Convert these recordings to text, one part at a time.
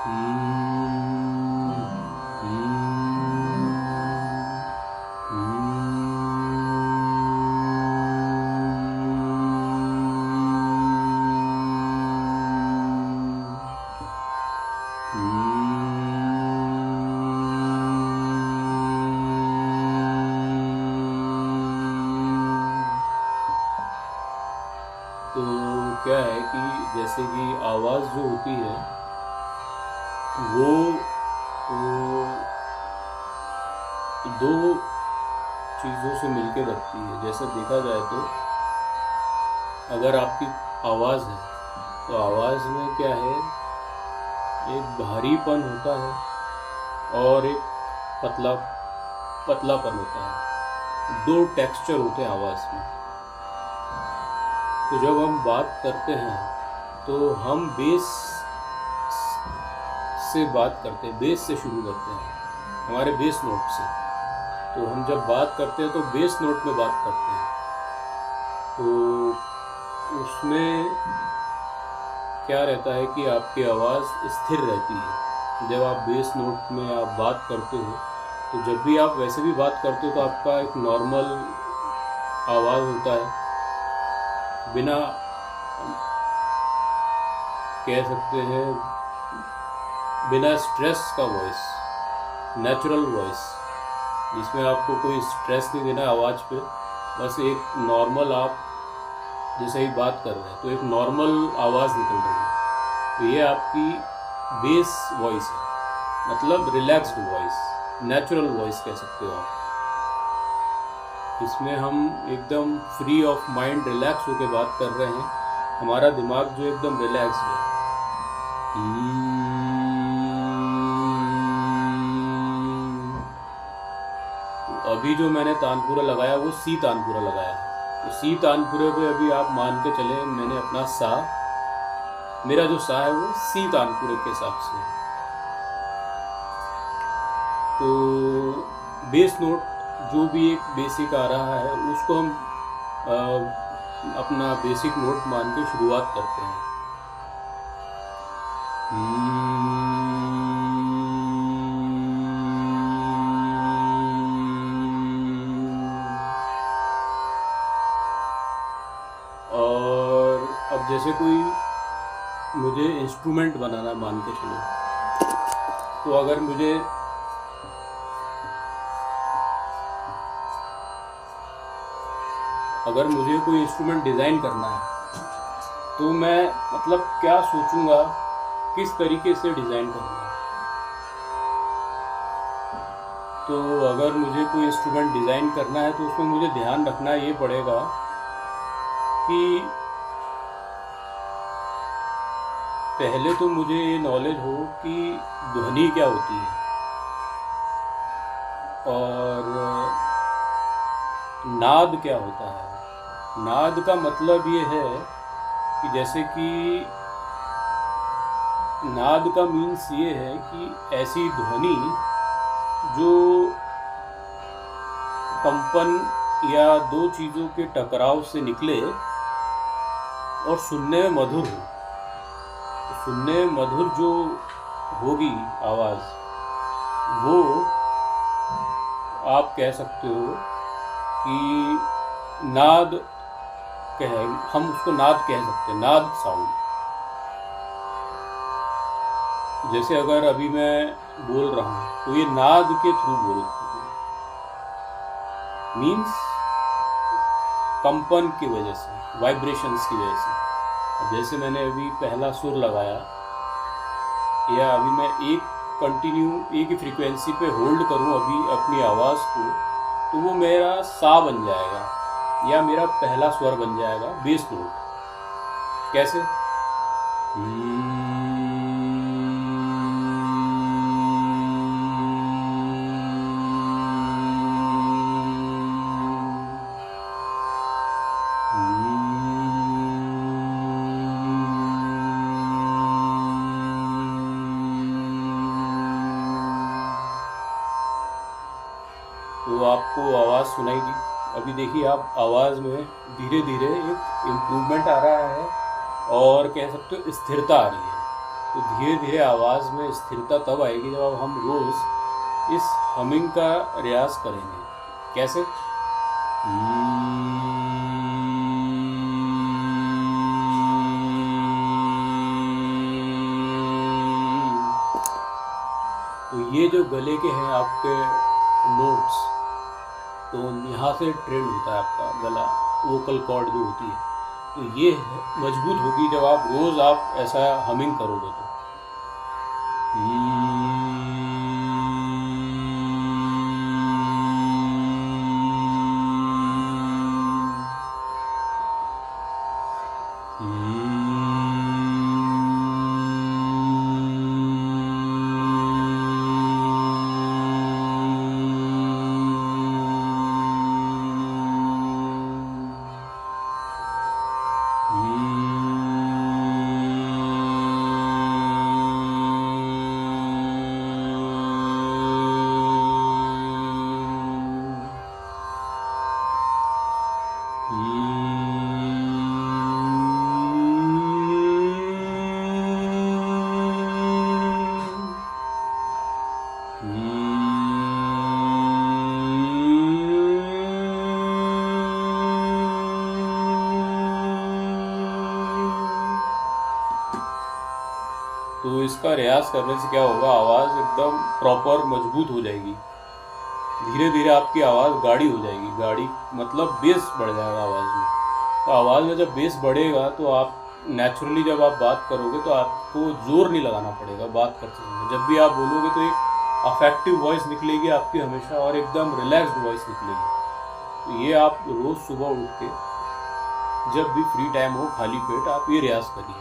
तो क्या है कि जैसे कि आवाज़ जो होती है वो दो चीज़ों से मिलके बनती है। जैसे देखा जाए तो अगर आपकी आवाज़ है तो आवाज़ में क्या है, एक भारीपन होता है और एक पतलापन होता है। दो टेक्सचर होते हैं आवाज़ में। तो जब हम बात करते हैं तो हम बेस से बात करते हैं, बेस से शुरू करते हैं, हमारे बेस नोट से। तो हम जब बात करते हैं तो बेस नोट में बात करते हैं। तो उसमें क्या रहता है कि आपकी आवाज़ स्थिर रहती है। जब आप बेस नोट में आप बात करते हो तो जब भी आप वैसे भी बात करते हो तो आपका एक नॉर्मल आवाज़ होता है, बिना कह सकते हैं बिना स्ट्रेस का वॉइस, नेचुरल वॉइस, जिसमें आपको कोई स्ट्रेस नहीं देना आवाज़ पे। बस एक नॉर्मल आप जैसे ही बात कर रहे हैं तो एक नॉर्मल आवाज़ निकल रही है। तो ये आपकी बेस वॉइस है, मतलब रिलैक्स्ड वॉइस, नेचुरल वॉइस कह सकते हो आप। इसमें हम एकदम फ्री ऑफ माइंड, रिलैक्स होकर बात कर रहे हैं। हमारा दिमाग जो एकदम रिलैक्स्ड है। अभी जो मैंने तानपुरा लगाया वो सी तानपुरा लगाया है। तो सी तानपुरे पे अभी आप मान के चले, मैंने अपना सा, मेरा जो सा है वो सी तानपुरे के हिसाब से है। तो बेस नोट जो भी एक बेसिक आ रहा है उसको हम अपना बेसिक नोट मान के शुरुआत करते हैं। और अब जैसे कोई मुझे इंस्ट्रूमेंट बनाना मान के चलो, तो अगर मुझे कोई इंस्ट्रूमेंट डिज़ाइन करना है तो मैं मतलब क्या सोचूंगा, किस तरीके से डिज़ाइन करूँगा। तो अगर मुझे कोई इंस्ट्रूमेंट डिज़ाइन करना है तो उसमें मुझे ध्यान रखना ये पड़ेगा कि पहले तो मुझे ये नॉलेज हो कि ध्वनि क्या होती है, और नाद क्या होता है। नाद का मतलब ये है कि जैसे कि नाद का मीन्स ये है कि ऐसी ध्वनि जो कंपन या दो चीज़ों के टकराव से निकले और सुनने में मधुर हो। तो सुनने में मधुर जो होगी आवाज़, वो आप कह सकते हो कि नाद हम उसको नाद कह सकते हैं, नाद साउंड। जैसे अगर अभी मैं बोल रहा हूँ तो ये नाद के थ्रू बोल रहा हूँ, मीन्स कंपन की वजह से, वाइब्रेशंस की वजह से। जैसे मैंने अभी पहला सुर लगाया, या अभी मैं एक ही फ्रीक्वेंसी पे होल्ड करूँ अभी अपनी आवाज़ को, तो वो मेरा सा बन जाएगा या मेरा पहला स्वर बन जाएगा, बेस नोट। कैसे? तो आपको आवाज़ सुनाई दी। अभी देखिए आप आवाज़ में धीरे धीरे एक इम्प्रूवमेंट आ रहा है और कह सकते हो स्थिरता आ रही है। तो धीरे धीरे आवाज़ में स्थिरता तब आएगी जब हम रोज़ इस हमिंग का रियाज करेंगे। कैसे? तो ये जो गले के हैं आपके नोट्स, तो यहाँ से ट्रेंड होता है आपका गला, वोकल कॉर्ड जो होती है, तो ये मजबूत होगी जब आप रोज़ आप ऐसा हमिंग करोगे तो। तो इसका रियाज करने से क्या होगा, आवाज़ एकदम प्रॉपर मजबूत हो जाएगी। धीरे धीरे आपकी आवाज़ गाढ़ी हो जाएगी। गाढ़ी मतलब बेस बढ़ जाएगा आवाज़ में। तो आवाज़ में जब बेस बढ़ेगा तो आप नेचुरली जब आप बात करोगे तो आपको ज़ोर नहीं लगाना पड़ेगा बात करते समय। जब भी आप बोलोगे तो एक अफेक्टिव वॉइस निकलेगी आपकी हमेशा, और एकदम रिलैक्स्ड वॉइस निकलेगी। तो ये आप रोज़ सुबह उठ के जब भी फ्री टाइम हो, खाली पेट, आप ये रियाज करिए।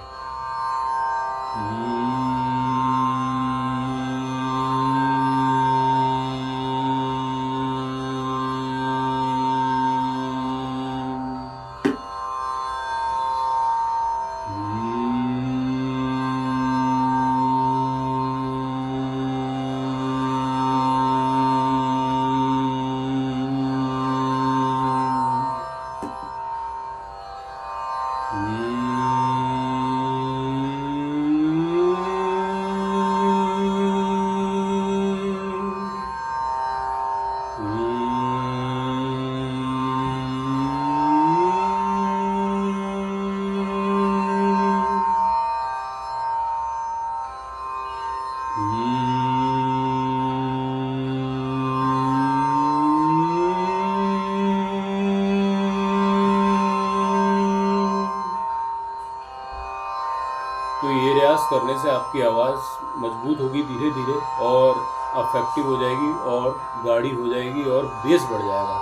तो ये रियाज करने से आपकी आवाज़ मजबूत होगी धीरे धीरे, और अफेक्टिव हो जाएगी, और गाढ़ी हो जाएगी, और बेस बढ़ जाएगा।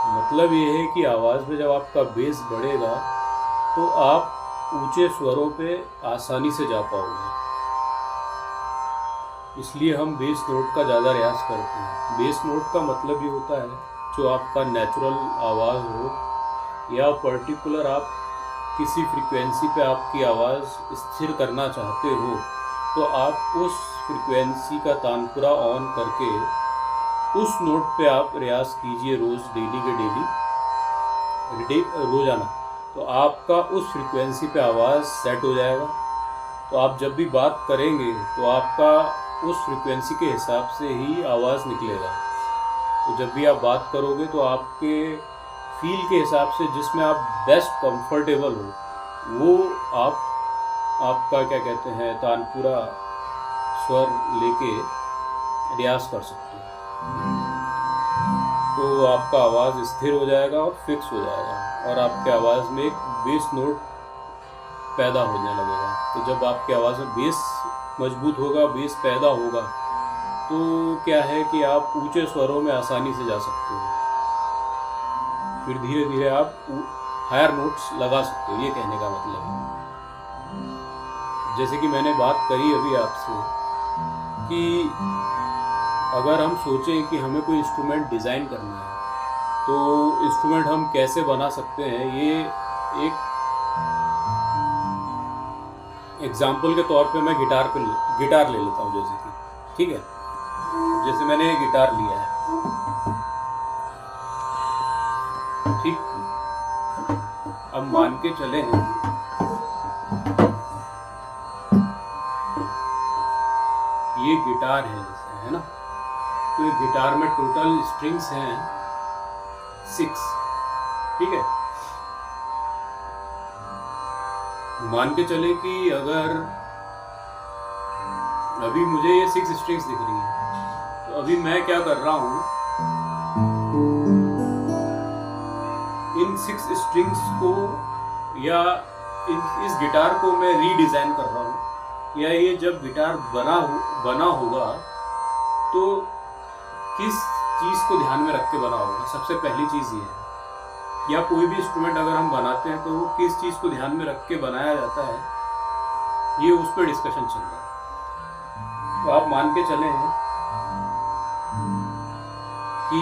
मतलब ये है कि आवाज़ में जब आपका बेस बढ़ेगा तो आप ऊंचे स्वरों पे आसानी से जा पाओगे। इसलिए हम बेस नोट का ज़्यादा रियाज करते हैं। बेस नोट का मतलब ये होता है जो आपका नेचुरल आवाज़ हो, या पर्टिकुलर आप किसी फ्रीक्वेंसी पे आपकी आवाज़ स्थिर करना चाहते हो, तो आप उस फ्रीक्वेंसी का तानपुरा ऑन करके उस नोट पे आप रियाज कीजिए रोज़, डेली के डेली, रोज़ाना। तो आपका उस फ्रीक्वेंसी पे आवाज़ सेट हो जाएगा। तो आप जब भी बात करेंगे तो आपका उस फ्रीक्वेंसी के हिसाब से ही आवाज़ निकलेगा। तो जब भी आप बात करोगे तो आपके फील के हिसाब से, जिसमें आप बेस्ट कंफर्टेबल हो, वो आपका क्या कहते हैं, तानपुरा स्वर लेके रियाज कर सकते हो। तो आपका आवाज़ स्थिर हो जाएगा और फिक्स हो जाएगा, और आपके आवाज़ में एक बेस नोट पैदा होने लगेगा। तो जब आपकी आवाज़ में बेस मजबूत होगा, बेस पैदा होगा, तो क्या है कि आप ऊंचे स्वरों में आसानी से जा सकते हो। फिर धीरे धीरे आप हायर नोट्स लगा सकते हो। ये कहने का मतलब है, जैसे कि मैंने बात करी अभी आपसे, कि अगर हम सोचें कि हमें कोई इंस्ट्रूमेंट डिज़ाइन करना है, तो इंस्ट्रूमेंट हम कैसे बना सकते हैं, ये एक एग्जाम्पल के तौर पे मैं गिटार ले लेता हूँ। जैसे कि, ठीक है, जैसे मैंने गिटार लिया है, ठीक, अब मान के चले हैं ये गिटार है जैसे, है ना। तो ये गिटार में टोटल स्ट्रिंग्स हैं 6, ठीक है। मान के चले कि अगर अभी मुझे ये 6 स्ट्रिंग्स दिख रही हैं, तो अभी मैं क्या कर रहा हूँ, इन 6 स्ट्रिंग्स को या इस गिटार को मैं रीडिज़ाइन कर रहा हूँ, या ये जब गिटार बना होगा तो किस चीज़ को ध्यान में रख के बना होगा। सबसे पहली चीज़ ये है, या कोई भी इंस्ट्रूमेंट अगर हम बनाते हैं तो वो किस चीज़ को ध्यान में रख के बनाया जाता है, ये उस पर डिस्कशन चल रहा है। तो आप मान के चलें कि